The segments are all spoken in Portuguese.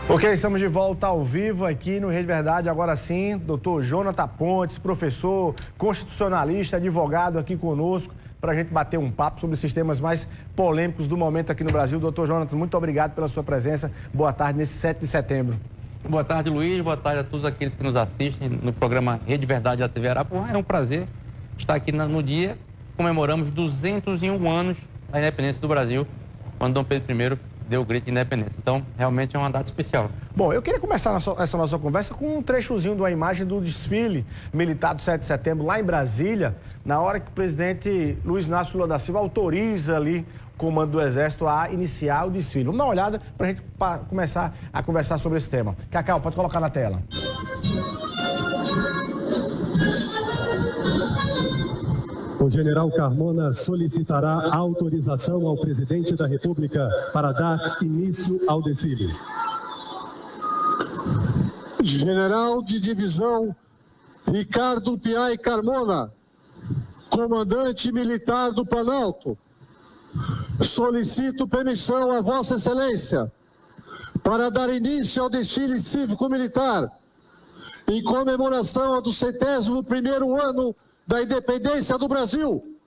Ok, estamos de volta ao vivo aqui no Rede Verdade, agora sim, doutor Jonathan Pontes, professor, constitucionalista, advogado aqui conosco, para a gente bater um papo sobre os sistemas mais polêmicos do momento aqui no Brasil. Doutor Jonathan, muito obrigado pela sua presença, boa tarde nesse 7 de setembro. Boa tarde, Luiz, boa tarde a todos aqueles que nos assistem no programa Rede Verdade da TV Arapuã. É um prazer estar aqui no dia, comemoramos 201 anos da independência do Brasil, quando Dom Pedro I deu o grito de independência. Então, realmente é uma data especial. Bom, eu queria começar essa nossa conversa com um trechozinho de uma imagem do desfile militar do 7 de setembro, lá em Brasília, na hora que o presidente Luiz Inácio Lula da Silva autoriza ali o comando do Exército a iniciar o desfile. Vamos dar uma olhada para a gente começar a conversar sobre esse tema. Cacau, pode colocar na tela. O general Carmona solicitará autorização ao presidente da República para dar início ao desfile. General de divisão Ricardo Piai Carmona, comandante militar do Planalto, solicito permissão a Vossa Excelência para dar início ao desfile cívico-militar em comemoração ao 101º ano da independência do Brasil.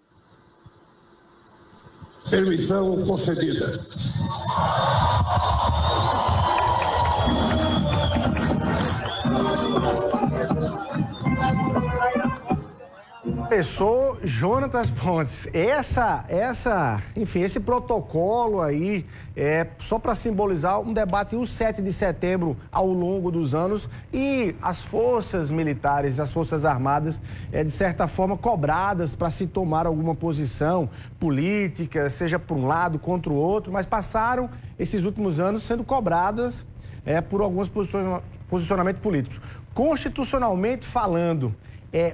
Permissão concedida. Professor Jonathan Pontes, enfim, esse protocolo aí é só para simbolizar um debate o 7 de setembro ao longo dos anos e as forças militares, as forças armadas, de certa forma cobradas para se tomar alguma posição política, seja por um lado, contra o outro, mas passaram esses últimos anos sendo cobradas por alguns posicionamentos políticos. Constitucionalmente falando,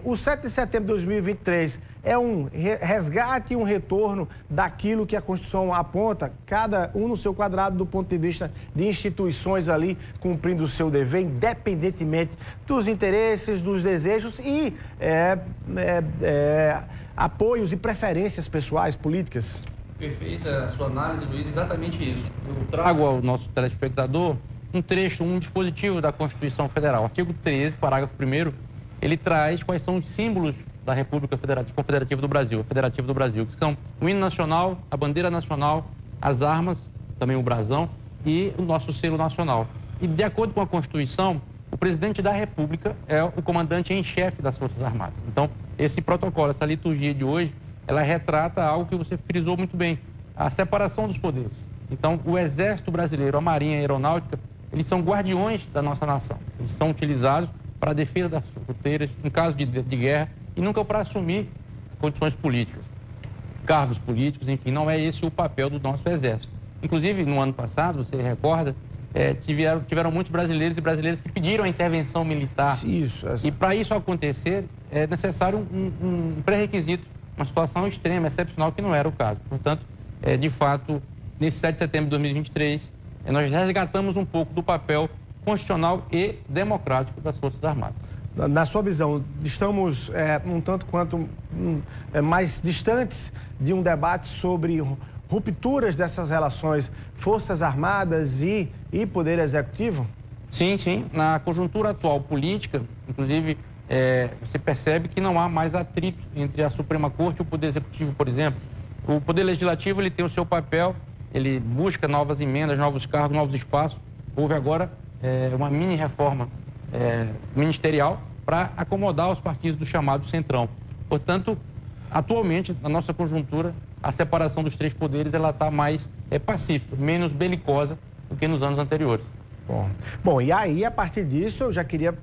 o 7 de setembro de 2023 é um resgate e um retorno daquilo que a Constituição aponta, cada um no seu quadrado do ponto de vista de instituições ali cumprindo o seu dever, independentemente dos interesses, dos desejos e apoios e preferências pessoais, políticas. Perfeita a sua análise, Luiz, exatamente isso. Eu trago ao nosso telespectador um trecho, um dispositivo da Constituição Federal, artigo 13, parágrafo 1º, ele traz quais são os símbolos da República Confederativa do Brasil, que são o hino nacional, a bandeira nacional, as armas, também o brasão e o nosso selo nacional. E de acordo com a Constituição, o presidente da República é o comandante em chefe das Forças Armadas. Então, esse protocolo, essa liturgia de hoje, ela retrata algo que você frisou muito bem, a separação dos poderes. Então, o Exército Brasileiro, a Marinha e a Aeronáutica, eles são guardiões da nossa nação. Eles são utilizados para a defesa das fronteiras, em caso de guerra, e nunca para assumir condições políticas, cargos políticos, enfim, não é esse o papel do nosso Exército. Inclusive, no ano passado, você recorda, tiveram muitos brasileiros e brasileiras que pediram a intervenção militar. E para isso acontecer, é necessário um pré-requisito, uma situação extrema, excepcional, que não era o caso. Portanto, de fato, nesse 7 de setembro de 2023, nós resgatamos um pouco do papel constitucional e democrático das Forças Armadas. Na sua visão, estamos um tanto quanto mais distantes de um debate sobre rupturas dessas relações Forças Armadas e Poder Executivo? Sim. Na conjuntura atual política, inclusive, você percebe que não há mais atrito entre a Suprema Corte e o Poder Executivo, por exemplo. O Poder Legislativo ele tem o seu papel, ele busca novas emendas, novos cargos, novos espaços. Houve agora uma mini-reforma ministerial para acomodar os partidos do chamado Centrão. Portanto, atualmente, na nossa conjuntura, a separação dos três poderes ela está mais pacífica, menos belicosa do que nos anos anteriores. Bom, e aí, a partir disso, eu já queria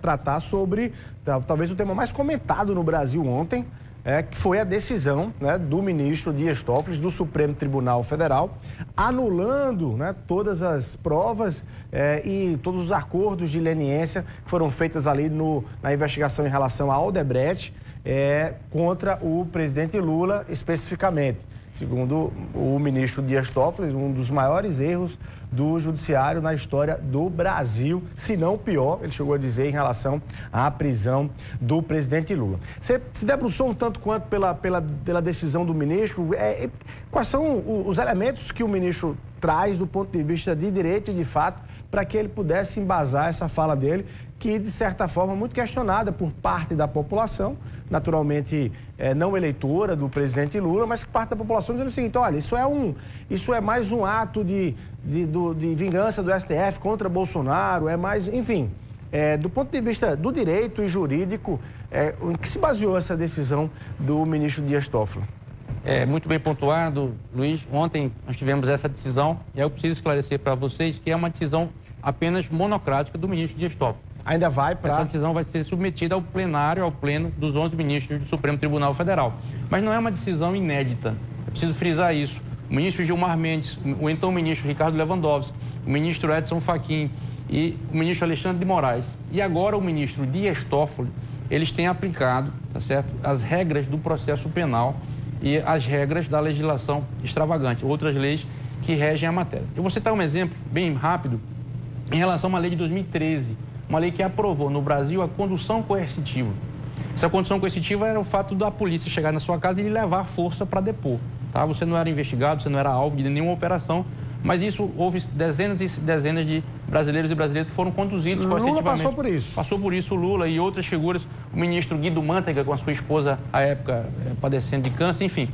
tratar sobre, talvez, o tema mais comentado no Brasil ontem, que foi a decisão do ministro Dias Toffoli, do Supremo Tribunal Federal, anulando todas as provas e todos os acordos de leniência que foram feitos ali na investigação em relação a Odebrecht contra o presidente Lula especificamente. Segundo o ministro Dias Toffoli, um dos maiores erros do judiciário na história do Brasil, se não o pior, ele chegou a dizer, em relação à prisão do presidente Lula. Você se debruçou um tanto quanto pela decisão do ministro. Quais são os elementos que o ministro traz do ponto de vista de direito e de fato para que ele pudesse embasar essa fala dele, que de certa forma muito questionada por parte da população, naturalmente não eleitora do presidente Lula, mas que parte da população dizendo o seguinte: olha, isso é mais um ato de vingança do STF contra Bolsonaro, é mais, enfim, do ponto de vista do direito e jurídico, em que se baseou essa decisão do ministro Dias Toffoli? Muito bem pontuado, Luiz. Ontem nós tivemos essa decisão e eu preciso esclarecer para vocês que é uma decisão apenas monocrática do ministro Dias Toffoli. Ainda vai para... Essa decisão vai ser submetida ao pleno dos 11 ministros do Supremo Tribunal Federal. Mas não é uma decisão inédita. Eu preciso frisar isso. O ministro Gilmar Mendes, o então ministro Ricardo Lewandowski, o ministro Edson Fachin e o ministro Alexandre de Moraes e agora o ministro Dias Toffoli, eles têm aplicado, tá certo, as regras do processo penal e as regras da legislação extravagante, outras leis que regem a matéria. Eu vou citar um exemplo bem rápido em relação a uma lei de 2013, uma lei que aprovou no Brasil a condução coercitiva. Essa condução coercitiva era o fato da polícia chegar na sua casa e lhe levar à força para depor. Tá? Você não era investigado, você não era alvo de nenhuma operação, mas isso houve dezenas e dezenas de brasileiros e brasileiras que foram conduzidos coercitivamente. Lula passou por isso. Passou por isso o Lula e outras figuras, o ministro Guido Mantega com a sua esposa, à época, padecendo de câncer, enfim.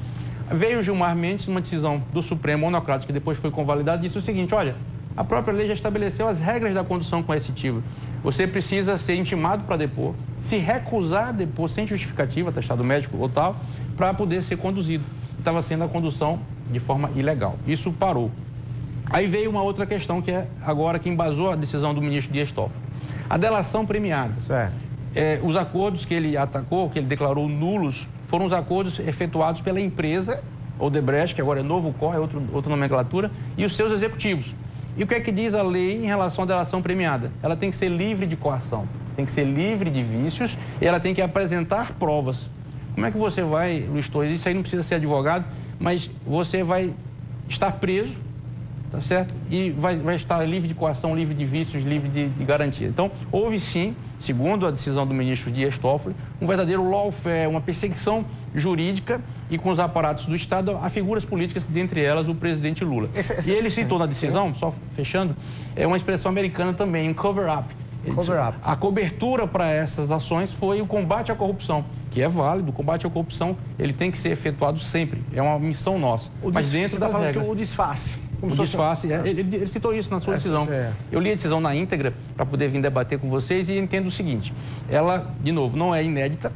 Veio o Gilmar Mendes, uma decisão do Supremo monocrática que depois foi convalidada, e disse o seguinte: olha, a própria lei já estabeleceu as regras da condução coercitiva. Você precisa ser intimado para depor, se recusar a depor sem justificativa, atestado médico ou tal, para poder ser conduzido. Estava sendo a condução de forma ilegal. Isso parou. Aí veio uma outra questão que é agora que embasou a decisão do ministro Dias Toffoli. A delação premiada. Certo. Os acordos que ele atacou, que ele declarou nulos, foram os acordos efetuados pela empresa Odebrecht, que agora é Novo Cor, é outra nomenclatura, e os seus executivos. E o que é que diz a lei em relação à delação premiada? Ela tem que ser livre de coação, tem que ser livre de vícios e ela tem que apresentar provas. Como é que você vai, Luiz Torres, isso aí não precisa ser advogado, mas você vai estar preso, tá certo? E vai estar livre de coação, livre de vícios, livre de garantia. Então, houve sim, segundo a decisão do ministro Dias Toffoli, um verdadeiro lawfare, uma perseguição jurídica e com os aparatos do Estado a figuras políticas, dentre elas o presidente Lula. E ele citou na decisão, só fechando, é uma expressão americana também, um cover-up. A cobertura para essas ações foi o combate à corrupção, que é válido. O combate à corrupção ele tem que ser efetuado sempre, é uma missão nossa, mas dentro das regras. O disfarce. O disfarce, ele citou isso na sua decisão. Eu li a decisão na íntegra para poder vir debater com vocês e entendo o seguinte: ela, de novo, não é inédita,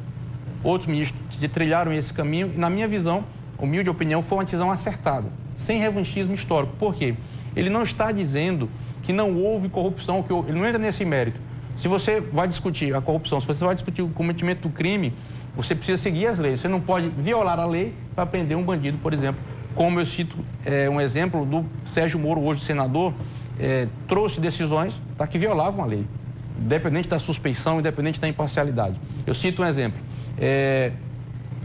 outros ministros trilharam esse caminho e, na minha visão, humilde opinião, foi uma decisão acertada, sem revanchismo histórico. Por quê? Ele não está dizendo que não houve corrupção, ele não entra nesse mérito. Se você vai discutir a corrupção, se você vai discutir o cometimento do crime, você precisa seguir as leis. Você não pode violar a lei para prender um bandido, por exemplo. Como eu cito um exemplo do Sérgio Moro, hoje senador, trouxe decisões que violavam a lei, independente da suspeição, independente da imparcialidade. Eu cito um exemplo.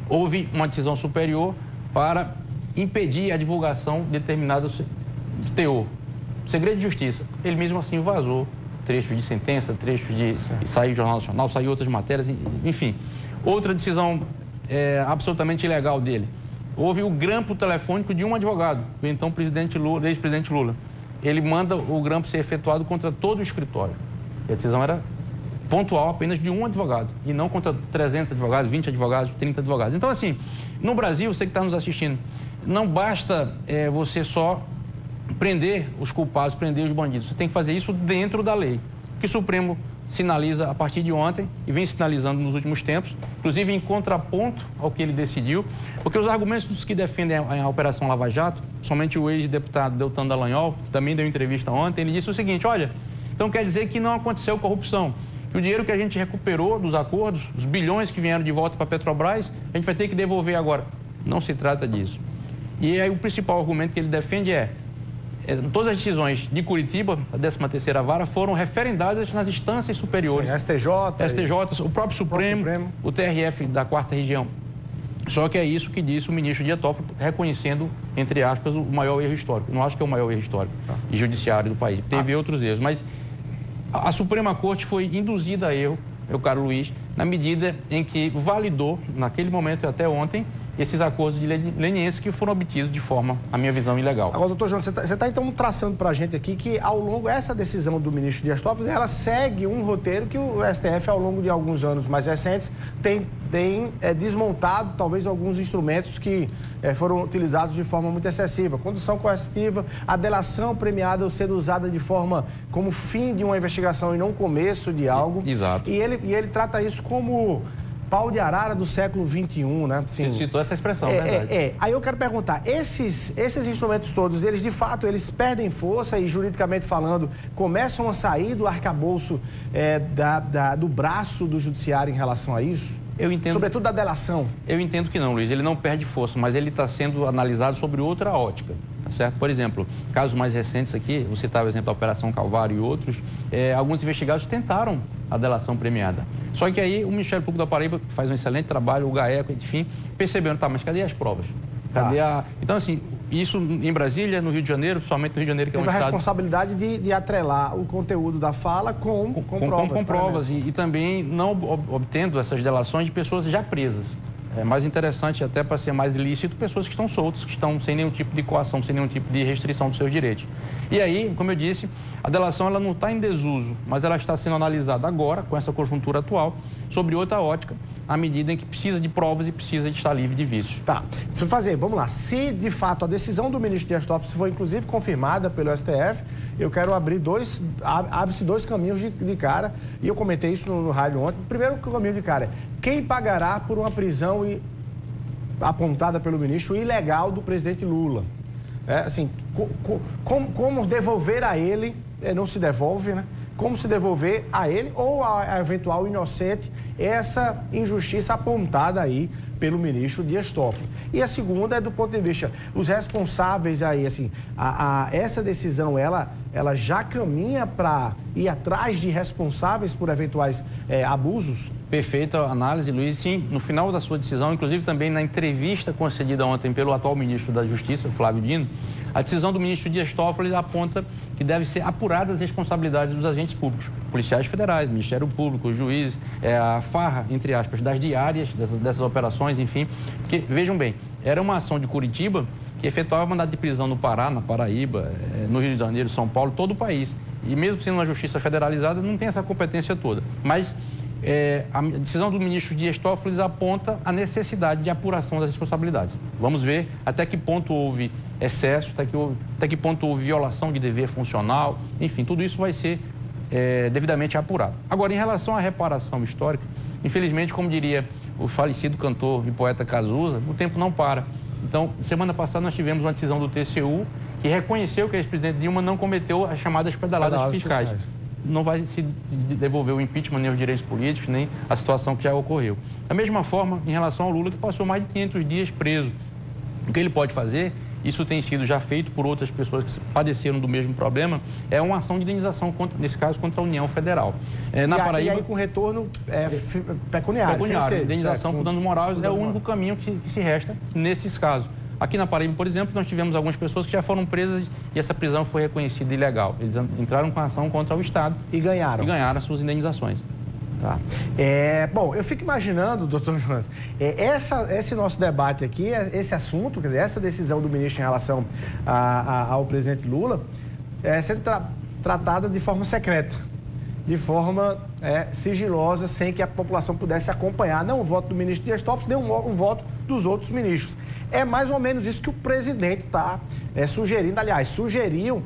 Houve uma decisão superior para impedir a divulgação de determinado teor. Segredo de justiça. Ele mesmo assim vazou trechos de sentença, trechos de... Saiu no Jornal Nacional, saiu outras matérias, enfim. Outra decisão absolutamente ilegal dele. Houve o grampo telefônico de um advogado, o então presidente Lula, ex-presidente Lula. Ele manda o grampo ser efetuado contra todo o escritório. E a decisão era pontual apenas de um advogado, e não contra 300 advogados, 20 advogados, 30 advogados. Então, assim, no Brasil, você que está nos assistindo, não basta você só prender os culpados, prender os bandidos. Você tem que fazer isso dentro da lei. O que o Supremo sinaliza a partir de ontem e vem sinalizando nos últimos tempos, inclusive em contraponto ao que ele decidiu, porque os argumentos dos que defendem a Operação Lava Jato, somente o ex-deputado Deltan Dallagnol, que também deu entrevista ontem, ele disse o seguinte: olha, então quer dizer que não aconteceu corrupção, que o dinheiro que a gente recuperou dos acordos, os bilhões que vieram de volta para a Petrobras, a gente vai ter que devolver agora. Não se trata disso. E aí o principal argumento que ele defende todas as decisões de Curitiba, a 13ª Vara, foram referendadas nas instâncias superiores. STJ, o próprio Supremo, o TRF da 4ª Região Só que é isso que disse o ministro Dias Toffoli, reconhecendo, entre aspas, o maior erro histórico. Não acho que é o maior erro histórico e judiciário do país. Teve outros erros, mas a Suprema Corte foi induzida a erro, meu caro Luiz, na medida em que validou, naquele momento e até ontem, esses acordos de leniência que foram obtidos de forma, a minha visão, ilegal. Agora, doutor João, você está então traçando para a gente aqui que ao longo, essa decisão do ministro Dias Toffoli, ela segue um roteiro que o STF, ao longo de alguns anos mais recentes, tem desmontado talvez alguns instrumentos que foram utilizados de forma muito excessiva. Condução coercitiva, a delação premiada sendo usada de forma como fim de uma investigação e não começo de algo. Exato. E ele trata isso como pau de arara do século XXI, né? Assim, você citou essa expressão, verdade. Aí eu quero perguntar, esses instrumentos todos, eles de fato, eles perdem força e juridicamente falando, começam a sair do arcabouço do braço do judiciário em relação a isso? Eu entendo. Sobretudo da delação. Eu entendo que não, Luiz. Ele não perde força, mas ele está sendo analisado sobre outra ótica, tá certo? Por exemplo, casos mais recentes aqui, vou citar o exemplo da Operação Calvário e outros, alguns investigados tentaram a delação premiada. Só que aí o Ministério Público da Paraíba faz um excelente trabalho, o GAECO, enfim, perceberam, mas cadê as provas? Então, assim, isso em Brasília, no Rio de Janeiro, principalmente no Rio de Janeiro, que é um estado... estado... a responsabilidade de atrelar o conteúdo da fala com provas. Com provas e também não obtendo essas delações de pessoas já presas. É mais interessante, até para ser mais ilícito, pessoas que estão soltas, que estão sem nenhum tipo de coação, sem nenhum tipo de restrição dos seus direitos. E aí, como eu disse, a delação ela não está em desuso, mas ela está sendo analisada agora, com essa conjuntura atual, sobre outra ótica, à medida em que precisa de provas e precisa de estar livre de vício. Tá. Vamos lá. Se, de fato, a decisão do ministro Dias Toffoli foi, inclusive, confirmada pelo STF, eu quero abre-se dois caminhos de cara, e eu comentei isso no rádio ontem. O primeiro caminho de cara é quem pagará por uma prisão apontada pelo ministro ilegal do presidente Lula? Como devolver a ele, não se devolve, né? Como se devolver a ele ou a eventual inocente essa injustiça apontada aí pelo ministro Dias Toffoli. E a segunda é do ponto de vista, os responsáveis aí, assim, essa decisão, ela já caminha para ir atrás de responsáveis por eventuais abusos? Perfeita análise, Luiz. Sim, no final da sua decisão, inclusive também na entrevista concedida ontem pelo atual ministro da Justiça, Flávio Dino, a decisão do ministro Dias Toffoli aponta que deve ser apuradas as responsabilidades dos agentes públicos, policiais federais, Ministério Público, juízes, a farra, entre aspas, das diárias dessas operações, enfim. Porque, vejam bem, era uma ação de Curitiba que efetuava mandado de prisão no Pará, na Paraíba, no Rio de Janeiro, São Paulo, todo o país. E mesmo sendo uma justiça federalizada, não tem essa competência toda. Mas a decisão do ministro Dias Toffoli aponta a necessidade de apuração das responsabilidades. Vamos ver até que ponto houve excesso, até que ponto houve violação de dever funcional, enfim, tudo isso vai ser devidamente apurado. Agora, em relação à reparação histórica, infelizmente, como diria o falecido cantor e poeta Cazuza, o tempo não para. Então, semana passada nós tivemos uma decisão do TCU que reconheceu que o ex-presidente Dilma não cometeu as chamadas pedaladas fiscais. Não vai se devolver o impeachment, nem os direitos políticos, nem a situação que já ocorreu. Da mesma forma, em relação ao Lula, que passou mais de 500 dias preso. O que ele pode fazer, isso tem sido já feito por outras pessoas que padeceram do mesmo problema, é uma ação de indenização, nesse caso, contra a União Federal. Paraíba, e aí com retorno pecuniário. Indenização por danos morais é o único caminho que se resta nesses casos. Aqui na Paraíba, por exemplo, nós tivemos algumas pessoas que já foram presas e essa prisão foi reconhecida ilegal. Eles entraram com ação contra o Estado. E ganharam. E ganharam as suas indenizações. Tá. Bom, eu fico imaginando, doutor Jonas, esse nosso debate aqui, esse assunto, quer dizer, essa decisão do ministro em relação ao presidente Lula, sendo tratada de forma secreta, de forma sigilosa, sem que a população pudesse acompanhar, não o voto do ministro Dias Toffoli, nem o voto dos outros ministros. É mais ou menos isso que o presidente está sugerindo, aliás, sugeriu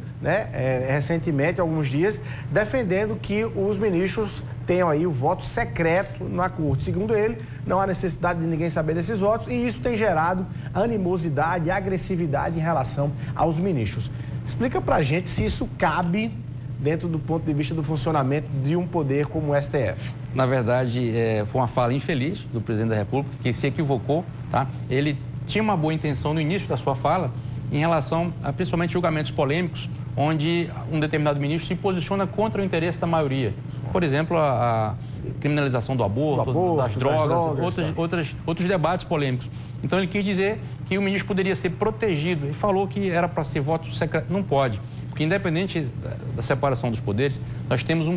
recentemente, alguns dias, defendendo que os ministros tenham aí o voto secreto na corte. Segundo ele, não há necessidade de ninguém saber desses votos e isso tem gerado animosidade e agressividade em relação aos ministros. Explica pra gente se isso cabe dentro do ponto de vista do funcionamento de um poder como o STF. Na verdade, foi uma fala infeliz do presidente da República, que se equivocou, tá? Ele tinha uma boa intenção no início da sua fala em relação a principalmente julgamentos polêmicos, onde um determinado ministro se posiciona contra o interesse da maioria. Por exemplo, a criminalização do aborto, das drogas, outros debates polêmicos. Então, ele quis dizer que o ministro poderia ser protegido. Ele falou que era para ser voto secreto. Não pode, porque independente da separação dos poderes, nós temos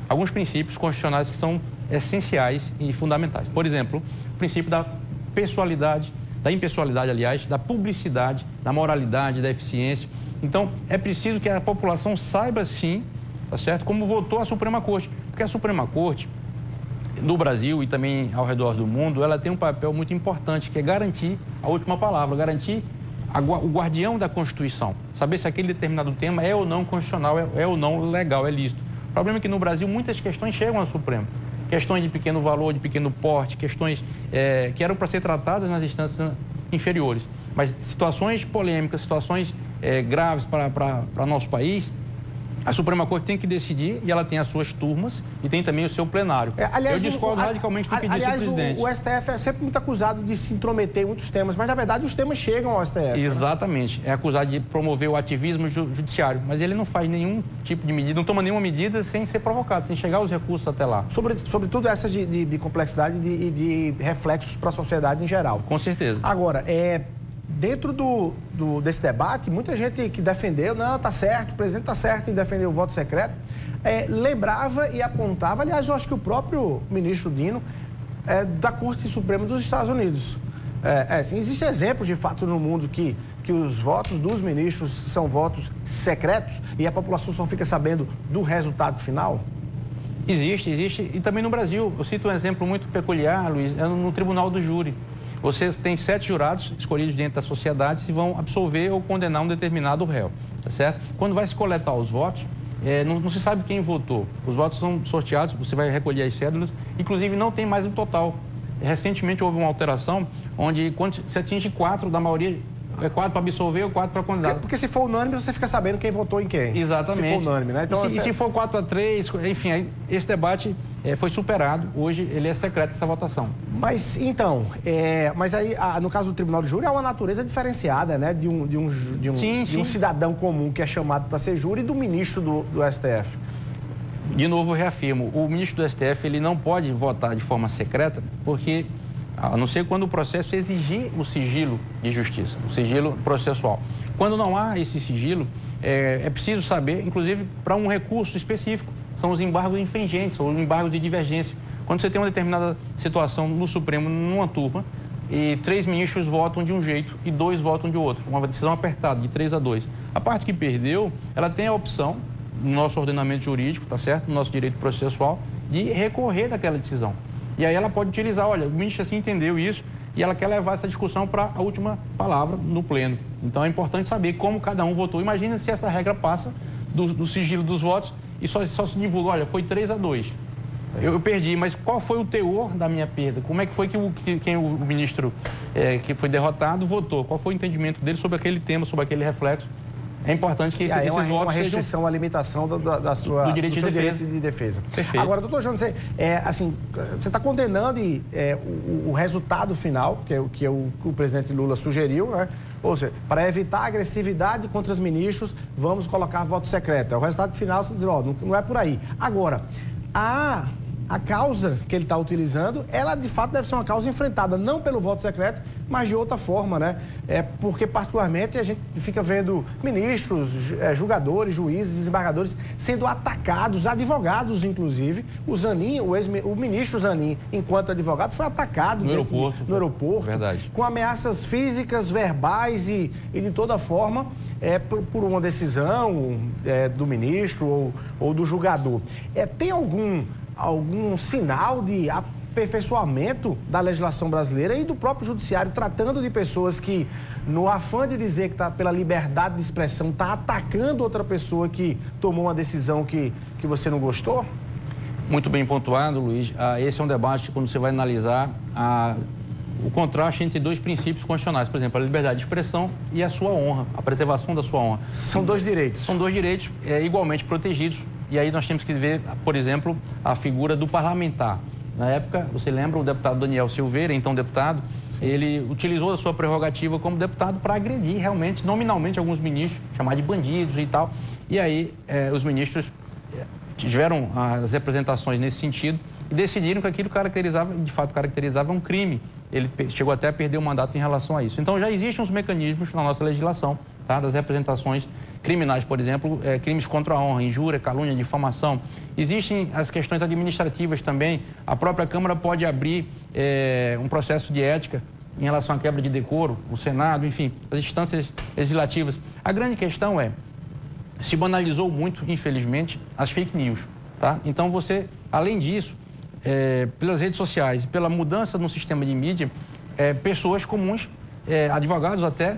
alguns princípios constitucionais que são essenciais e fundamentais. Por exemplo, o princípio da pessoalidade, da impessoalidade, aliás, da publicidade, da moralidade, da eficiência. Então, é preciso que a população saiba, sim, tá certo, como votou a Suprema Corte. Porque a Suprema Corte, no Brasil e também ao redor do mundo, ela tem um papel muito importante, que é garantir a última palavra, garantir o guardião da Constituição. Saber se aquele determinado tema é ou não constitucional, é ou não legal, é lícito. O problema é que no Brasil muitas questões chegam ao Supremo. Questões de pequeno valor, de pequeno porte, questões que eram para ser tratadas nas instâncias inferiores. Mas situações polêmicas, situações graves para nosso país, a Suprema Corte tem que decidir e ela tem as suas turmas e tem também o seu plenário. Aliás, eu discordo radicalmente do que disse o presidente. O STF é sempre muito acusado de se intrometer em muitos temas, mas na verdade os temas chegam ao STF. Exatamente. Né? É acusado de promover o ativismo judiciário, mas ele não faz nenhum tipo de medida, não toma nenhuma medida sem ser provocado, sem chegar os recursos até lá. Sobretudo essas de complexidade e de reflexos para a sociedade em geral. Com certeza. Agora, dentro desse debate, muita gente que defendeu, não, tá certo, o presidente tá certo em defender o voto secreto, lembrava e apontava, aliás, eu acho que o próprio ministro Dino, da Corte Suprema dos Estados Unidos. Assim, existem exemplos, de fato, no mundo que os votos dos ministros são votos secretos e a população só fica sabendo do resultado final? Existe, e também no Brasil. Eu cito um exemplo muito peculiar, Luiz, no Tribunal do Júri. Vocês têm 7 jurados escolhidos dentro da sociedade que vão absolver ou condenar um determinado réu, tá certo? Quando vai se coletar os votos, não se sabe quem votou. Os votos são sorteados, você vai recolher as cédulas, inclusive não tem mais um total. Recentemente houve uma alteração onde quando se atinge 4 da maioria, 4 para absolver ou 4 para condenar. Porque se for unânime, você fica sabendo quem votou em quem. Exatamente. Se for unânime, né? Então, e se for 4-3, enfim, aí, esse debate foi superado. Hoje ele é secreto, essa votação. Mas, então, mas aí, no caso do Tribunal de Júri, é uma natureza diferenciada, né? De um cidadão comum que é chamado para ser júri e do ministro do STF. De novo, eu reafirmo, o ministro do STF ele não pode votar de forma secreta, porque, a não ser quando o processo exigir o sigilo de justiça, o sigilo processual. Quando não há esse sigilo, é preciso saber, inclusive, para um recurso específico, são os embargos infringentes, ou embargos de divergência. Quando você tem uma determinada situação no Supremo, numa turma, e 3 ministros votam de um jeito e 2 votam de outro, uma decisão apertada, de 3-2. A parte que perdeu, ela tem a opção, no nosso ordenamento jurídico, tá certo? No nosso direito processual, de recorrer daquela decisão. E aí ela pode utilizar, olha, o ministro assim entendeu isso e ela quer levar essa discussão para a última palavra no pleno. Então é importante saber como cada um votou. Imagina se essa regra passa do sigilo dos votos e só se divulga, olha, foi 3-2. Eu perdi, mas qual foi o teor da minha perda? Como é que foi que o ministro que foi derrotado votou? Qual foi o entendimento dele sobre aquele tema, sobre aquele reflexo? É importante que esses votos uma restrição, uma limitação do direito de defesa. Perfeito. Agora, doutor João, você está condenando o resultado final, que o presidente Lula sugeriu, né? Ou seja, para evitar agressividade contra os ministros, vamos colocar voto secreto. O resultado final, você diz, não é por aí. Agora, a causa que ele está utilizando, ela de fato deve ser uma causa enfrentada, não pelo voto secreto, mas de outra forma, né? Porque particularmente a gente fica vendo ministros, julgadores, juízes, desembargadores sendo atacados, advogados inclusive. O ministro Zanin, enquanto advogado, foi atacado no aeroporto. Verdade. Com ameaças físicas, verbais e de toda forma, por uma decisão do ministro ou do julgador. Tem algum sinal de aperfeiçoamento da legislação brasileira e do próprio judiciário, tratando de pessoas que, no afã de dizer que está pela liberdade de expressão, está atacando outra pessoa que tomou uma decisão que você não gostou? Muito bem pontuado, Luiz. Esse é um debate quando você vai analisar o contraste entre 2 princípios constitucionais, por exemplo, a liberdade de expressão e a sua honra, a preservação da sua honra. São 2 direitos. São 2 direitos igualmente protegidos. E aí nós temos que ver, por exemplo, a figura do parlamentar. Na época, você lembra o deputado Daniel Silveira, então deputado, ele utilizou a sua prerrogativa como deputado para agredir realmente, nominalmente, alguns ministros, chamar de bandidos e tal. E aí os ministros tiveram as representações nesse sentido e decidiram que aquilo caracterizava, de fato caracterizava um crime. Ele chegou até a perder o mandato em relação a isso. Então já existem os mecanismos na nossa legislação, tá, das representações criminais, por exemplo, crimes contra a honra, injúria, calúnia, difamação. Existem as questões administrativas também. A própria Câmara pode abrir um processo de ética em relação à quebra de decoro, o Senado, enfim, as instâncias legislativas. A grande questão se banalizou muito, infelizmente, as fake news, tá? Então você, além disso, pelas redes sociais e pela mudança no sistema de mídia, pessoas comuns, advogados até,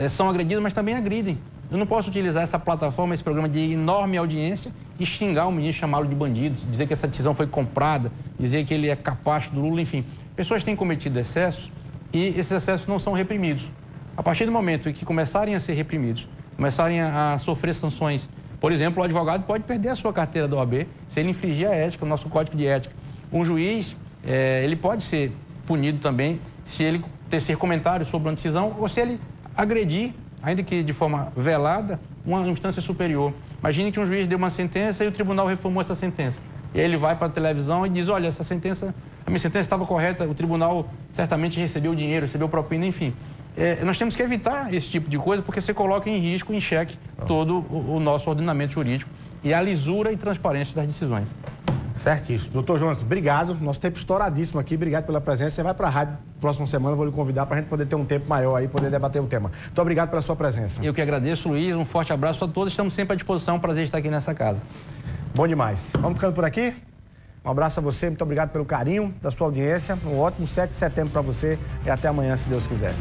são agredidos, mas também agridem. Eu não posso utilizar essa plataforma, esse programa de enorme audiência e xingar o ministro, chamá-lo de bandido, dizer que essa decisão foi comprada, dizer que ele é capacho do Lula, enfim. Pessoas têm cometido excessos e esses excessos não são reprimidos. A partir do momento em que começarem a ser reprimidos, começarem a sofrer sanções, por exemplo, o advogado pode perder a sua carteira da OAB se ele infringir a ética, o nosso código de ética. Um juiz, ele pode ser punido também se ele tecer comentários sobre uma decisão ou se ele agredir, ainda que de forma velada, uma instância superior. Imagine que um juiz deu uma sentença e o tribunal reformou essa sentença. E aí ele vai para a televisão e diz, olha, a minha sentença estava correta, o tribunal certamente recebeu dinheiro, recebeu propina, enfim. Nós temos que evitar esse tipo de coisa porque você coloca em risco, em xeque, todo o nosso ordenamento jurídico e a lisura e transparência das decisões. Certíssimo. Doutor Jonas, obrigado. Nosso tempo estouradíssimo aqui. Obrigado pela presença. Você vai para a rádio próxima semana, eu vou lhe convidar para a gente poder ter um tempo maior aí, poder debater o tema. Muito obrigado pela sua presença. Eu que agradeço, Luiz. Um forte abraço a todos. Estamos sempre à disposição. Um prazer estar aqui nessa casa. Bom demais. Vamos ficando por aqui? Um abraço a você. Muito obrigado pelo carinho da sua audiência. Um ótimo 7 de setembro para você e até amanhã, se Deus quiser.